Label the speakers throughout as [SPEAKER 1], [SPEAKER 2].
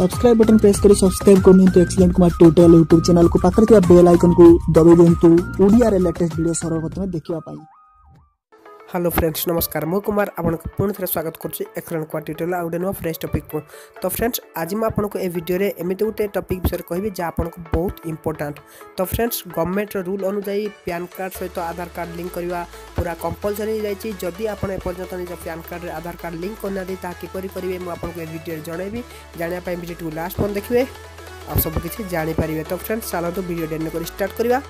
[SPEAKER 1] Subscribe button press करी subscribe करनियंतु excellent Kumar tutorial YouTube channel को पाखरे थिबा बेल आइकन को दबाइ दियंतु ओडिया रे लेटेस्ट वीडियो सर्वप्रथम देखिबा पाई।
[SPEAKER 2] हेलो फ्रेंड्स नमस्कार मु कुमार आपनको पुणी थे स्वागत करुच्ची एक्सीलेंट कुमार ट्यूटोरियल आउट नुआ फ्रेश टॉपिक को। तो फ्रेंड्स आज मैं आपको ए वीडियो रे एमिति गोटे टॉपिक विषय कहबी जा आपनको बहुत इंपोर्टेंट। तो फ्रेंड्स गवर्नमेंट रूल अनुसार पैन कार्ड सहित आधार कार्ड लिंक करवा पूरा कंपलसरी हो जाइए। जदि आप एपर्यंत निज पैन कार्ड रे आधार कार्ड लिंक करना ता किपरि करिवे मु आपनको ए वीडियो रे जणैबी। जानिया पई वीडियो को लास्ट पन देखिए आप सब किछि जानि परिबे। तो फ्रेंड्स चलो वीडियो डेन कर स्टार्ट करवा।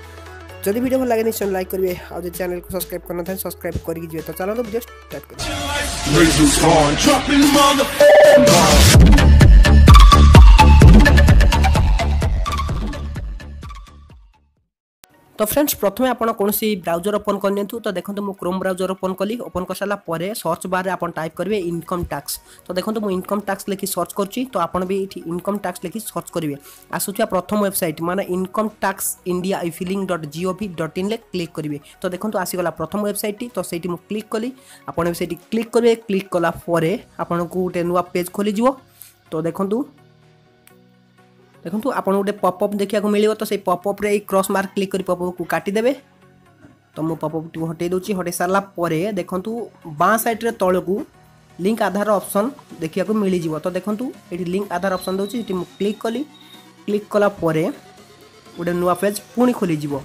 [SPEAKER 2] जदि वीडियो भल लगे निश्चय लाइक करिवे और जो चैनल को सब्सक्राइब करना था सब्सक्राइब करके जिवे। तो चलो वीडियो स्टार्ट करिए। तो फ्रेंड्स प्रथम आप कौन सी ब्राउजर ओपन करनी। तो देखो मु क्रोम ब्राउजर ओपन कली। ओपन कर सारा पर सर्च बार रे आपन टाइप करेंगे इनकम टैक्स। तो देखो मु इनकम टैक्स लिखी सर्च करची। तो आपन भी ये इनकम टैक्स लिखी सर्च करेंगे। आसुचा प्रथम वेबसाइट माने इनकम टैक्स इंडिया filing.gov.in ले क्लिक करेंगे। तो देखो आसीगला प्रथम वेबसाइट। तो सही मु क्लिक कली आपन से क्लिक करेंगे। क्लिक कला पर आपन को गोटे नुआ पेज खोली जीवो। तो देखो आप गोटे पपअप देखा मिले। तो सही पपअप रे क्रॉस मार्क क्लिक कर पपअप को काटिदेवे। तो मुझे पपअप टी हटे दूसरी। हटे सारा देखु बाँ साइड रे तल को लिंक आधार ऑप्शन देखा मिल जाव। तो देखो ये लिंक आधार ऑप्शन दूसरी क्लिक कली। क्लिक कला गोटे नुआ पेज पुणी खोली जीव।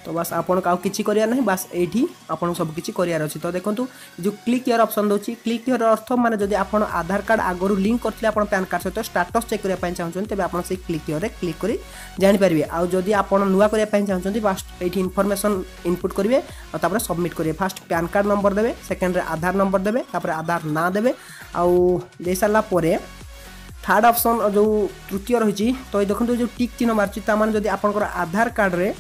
[SPEAKER 2] तो बस आपन का किसी करिया नहीं बस एठी आपन सब किसी करियार अछि। तो देखो जो क्लिक हियर ऑप्शन दोछि। क्लिक हियर अर्थ माने जदि आपन आधार कार्ड आगरु लिंक करथिले आपन पैन कार्ड सहित स्टेटस चेक करिया पय चाहछन तबे आपन से क्लिक हियर रे क्लिक करी जानि परिबे। आ जदि आपन नुआ करिया पय चाहछन बस एठी इन्फॉर्मेशन इनपुट करिवे और तापर सबमिट करिवे। फर्स्ट पैन कार्ड नंबर देबे, सेकंड रे आधार नंबर देबे, तापर आधार ना देबे। आ दे साला परे थर्ड ऑप्शन जो तृतीय रही। तो देखो जो टिक चिन्ह मारछि ता माने जदि आपनकर आधार कार्ड रे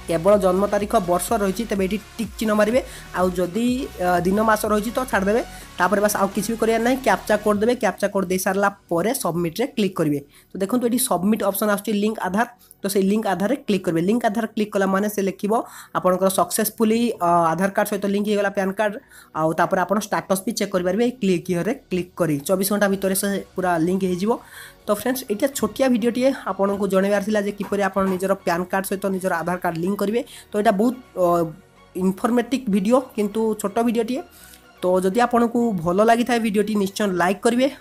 [SPEAKER 2] केवल जन्म तारीख वर्ष रही तेज ये टिक चिन्ह मारे। आउ जदि दिन मास रही तो छाड़देवे। तापर बस आउ किसी भी करिया नहीं कैप्चा कोड देवे। कैप्चा कोड दे सारा पर सबमिट रे क्लिक करेंगे। तो देखो ये सबमिट ऑप्शन आसुची लिंक आधार। तो से लिंक आधार रे क्लिक करेंगे। लिंक आधार क्लिक कला माने से लिखिबो आपनकर सक्सेसफुली आधार कार्ड सहित लिंक हो गला पैन कार्ड। आउ तापर आपन स्टेटस भी चेक कर पारबे क्लिक हियर रे क्लिक करी 24 घंटा भीतर से पूरा लिंक हो जिवो। तो फ्रेंड्स ये छोटिया वीडियोटे आपन को जनइबार थिला जे किपरि आपन निजर पैन कार्ड सहित निजर आधार कार्ड लिंक करेंगे। तो यहाँ बहुत इनफॉर्मेटिव वीडियो किंतु छोट वीडियोटे। तो जदि आपन को भल लगी था वीडियोटी निश्चय लाइक करेंगे।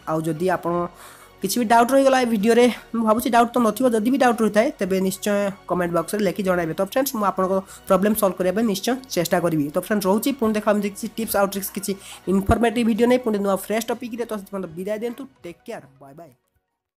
[SPEAKER 2] आउ जदि आपन किसी भी डाउट रहीगला वीडियो रे भावुँ डाउट तो नथिबो। जदि भी डाउट रही है तेरे निश्चय कमेंट बॉक्स में लिखि जणाइबे। तो फ्रेंड्स मु आपनको प्रॉब्लम सॉल्व करबे निश्चय चेष्टा करी। तो फ्रेंड्स रोची पुणी देखा किसी टिप्स आउट ट्रिक्स किसी इनफॉर्मेटिव वीडियो नहीं पुणी नुआ फ्रेश टॉपिक रे। तो विदाय देंतु टेक केयर बाय बाय।